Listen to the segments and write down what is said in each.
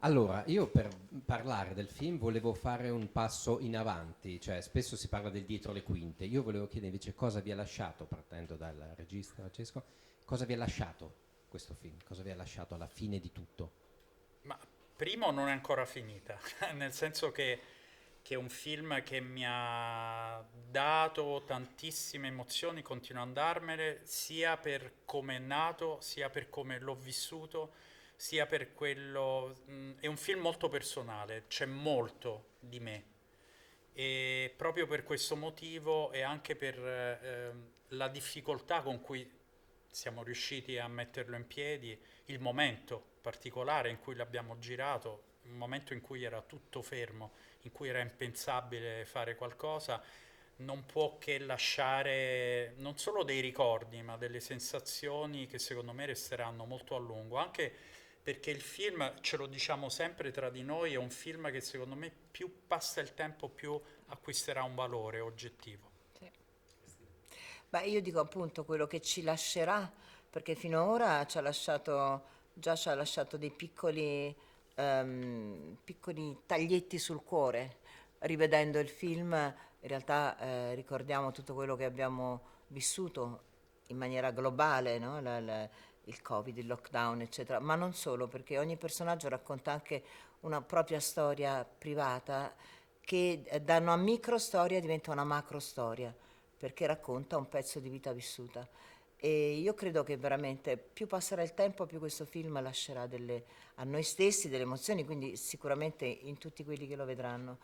Allora, io per parlare del film volevo fare un passo in avanti, cioè spesso si parla del dietro le quinte. Io volevo chiedere invece cosa vi ha lasciato, partendo dal regista Francesco, cosa vi ha lasciato questo film, cosa vi ha lasciato alla fine di tutto. Ma primo non è ancora finita, nel senso che è un film che mi ha dato tantissime emozioni, continuo a darmele, sia per come è nato, sia per come l'ho vissuto, sia per quello... è un film molto personale, c'è molto di me. E proprio per questo motivo e anche per la difficoltà con cui siamo riusciti a metterlo in piedi, il momento particolare in cui l'abbiamo girato, un momento in cui era tutto fermo, in cui era impensabile fare qualcosa, non può che lasciare non solo dei ricordi, ma delle sensazioni che secondo me resteranno molto a lungo, anche perché il film, ce lo diciamo sempre tra di noi, è un film che secondo me più passa il tempo più acquisterà un valore oggettivo. Sì. Beh, io dico appunto quello che ci lascerà, perché finora già ci ha lasciato dei piccoli taglietti sul cuore. Rivedendo il film, in realtà ricordiamo tutto quello che abbiamo vissuto in maniera globale, no? Il Covid, il lockdown, eccetera, ma non solo, perché ogni personaggio racconta anche una propria storia privata che da una micro storia diventa una macro storia perché racconta un pezzo di vita vissuta. E io credo che veramente più passerà il tempo, più questo film lascerà a noi stessi delle emozioni, quindi sicuramente in tutti quelli che lo vedranno.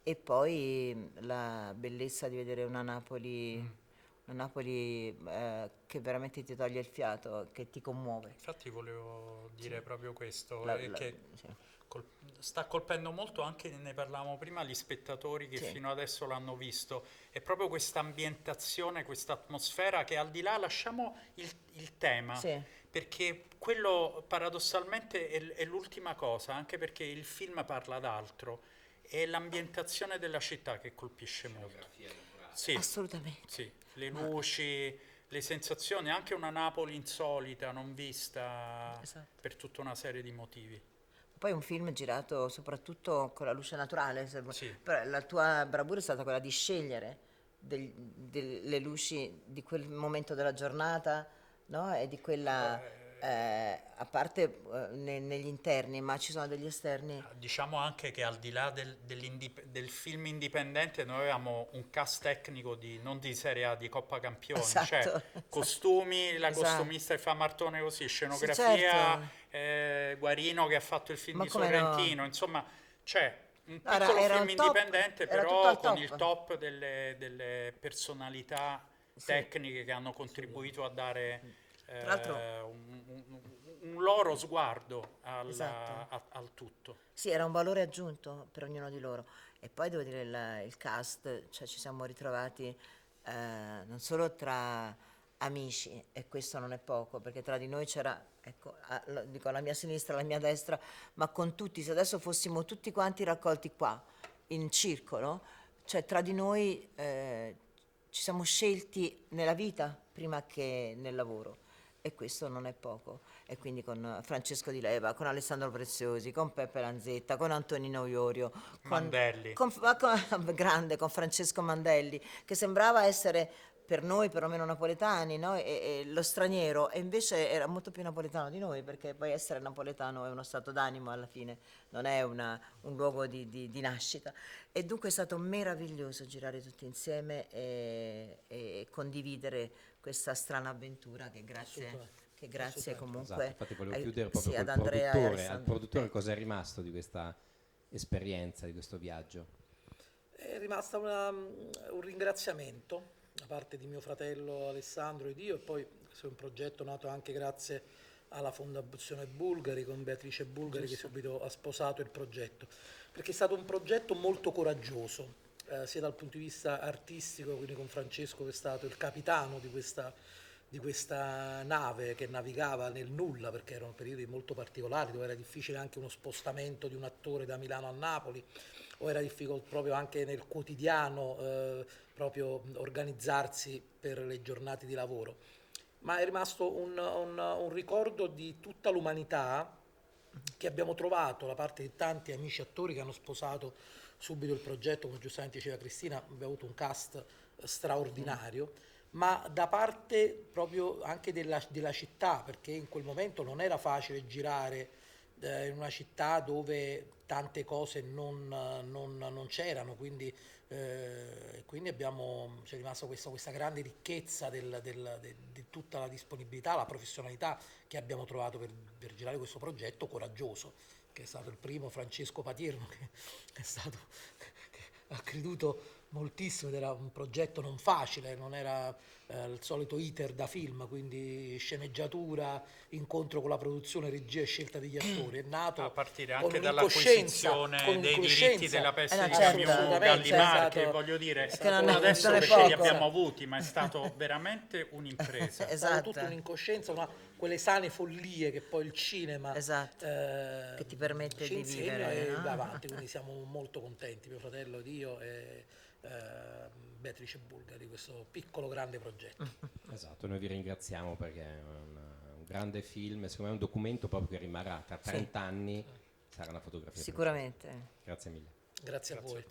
E poi la bellezza di vedere una Napoli che veramente ti toglie il fiato, che ti commuove. Infatti volevo Sì. dire proprio questo, La- e la- che sì. col- sta colpendo molto anche, ne parlavamo prima, gli spettatori che Sì. fino adesso l'hanno visto. È proprio questa ambientazione, questa atmosfera che al di là lasciamo il tema, Sì. perché quello paradossalmente è l'ultima cosa, anche perché il film parla d'altro. È l'ambientazione della città che colpisce molto. Scenografia naturale. Sì, Assolutamente. sì, le Ma luci, le sensazioni, anche una Napoli insolita, non vista esatto. per tutta una serie di motivi. Poi è un film girato soprattutto con la luce naturale, Sì. però la tua bravura è stata quella di scegliere delle luci di quel momento della giornata, no? E di quella, a parte negli interni, ma ci sono degli esterni. Diciamo anche che al di là del film indipendente noi avevamo un cast tecnico non di Serie A, di Coppa Campioni, cioè Esatto, esatto. costumi, la Esatto. costumista che fa Martone così, Sì, scenografia, certo, Guarino che ha fatto il film ma di come no? Sorrentino, insomma c'è un No, piccolo era film un top, indipendente era tutto però al con il top. top delle personalità Sì, tecniche che hanno contribuito a dare tra l'altro, un loro sguardo esatto. al tutto. Sì, era un valore aggiunto per ognuno di loro. E poi devo dire il cast, cioè ci siamo ritrovati non solo tra amici, e questo non è poco, perché tra di noi c'era, ecco, dico alla mia sinistra, alla mia destra, ma con tutti, se adesso fossimo tutti quanti raccolti qua, in circolo, cioè tra di noi ci siamo scelti nella vita prima che nel lavoro. E questo non è poco. E quindi con Francesco Di Leva, con Alessandro Preziosi, con Peppe Lanzetta, con Antonino Iorio, Mandelli. grande, con Francesco Mandelli, che sembrava essere per noi perlomeno napoletani, no? E lo straniero, e invece era molto più napoletano di noi, perché poi essere napoletano è uno stato d'animo alla fine, non è un luogo di nascita. E dunque è stato meraviglioso girare tutti insieme e condividere questa strana avventura Assolutamente, che grazie assolutamente. Esatto, comunque infatti volevo chiudere proprio sì, ad col Andrea e produttore. Al Alessandro. produttore cosa è rimasto di questa esperienza, di questo viaggio? È rimasta un ringraziamento da parte di mio fratello Alessandro ed io, e poi questo è un progetto nato anche grazie alla Fondazione Bulgari con Beatrice Bulgari che Giusto. subito ha sposato il progetto, perché è stato un progetto molto coraggioso, sia dal punto di vista artistico, quindi con Francesco che è stato il capitano di questa nave che navigava nel nulla, perché erano periodi molto particolari dove era difficile anche uno spostamento di un attore da Milano a Napoli, o era difficile proprio anche nel quotidiano proprio organizzarsi per le giornate di lavoro. Ma è rimasto un ricordo di tutta l'umanità che abbiamo trovato da parte di tanti amici attori che hanno sposato subito il progetto, come giustamente diceva Cristina, abbiamo avuto un cast straordinario, ma da parte proprio anche della città, perché in quel momento non era facile girare in una città dove tante cose non c'erano, quindi c'è rimasta questa grande ricchezza di tutta la disponibilità, la professionalità che abbiamo trovato per girare questo progetto coraggioso, che è stato il primo Francesco Patirno, che è stato, che ha creduto moltissimo ed era un progetto non facile, non era il solito iter da film, quindi sceneggiatura, incontro con la produzione, regia e scelta degli attori. È nato A partire con anche un'incoscienza, dall'acquisizione dei diritti della peste di certo. Camiù, Assolutamente, Gallimard, è che stato- voglio dire, che non è- adesso non è perché li poco. abbiamo avuti, ma è stato veramente un'impresa. È Esatto. stato tutta un'incoscienza, quelle sane follie che poi il cinema Esatto. Che ti permette ci di insegna vivere, e no? va avanti, quindi siamo molto contenti, mio fratello ed io e Beatrice Bulga, di questo piccolo grande progetto. Esatto, noi vi ringraziamo perché è un grande film, secondo me è un documento proprio che rimarrà tra 30 anni, sarà una fotografia. Sicuramente. Grazie mille. Grazie a voi.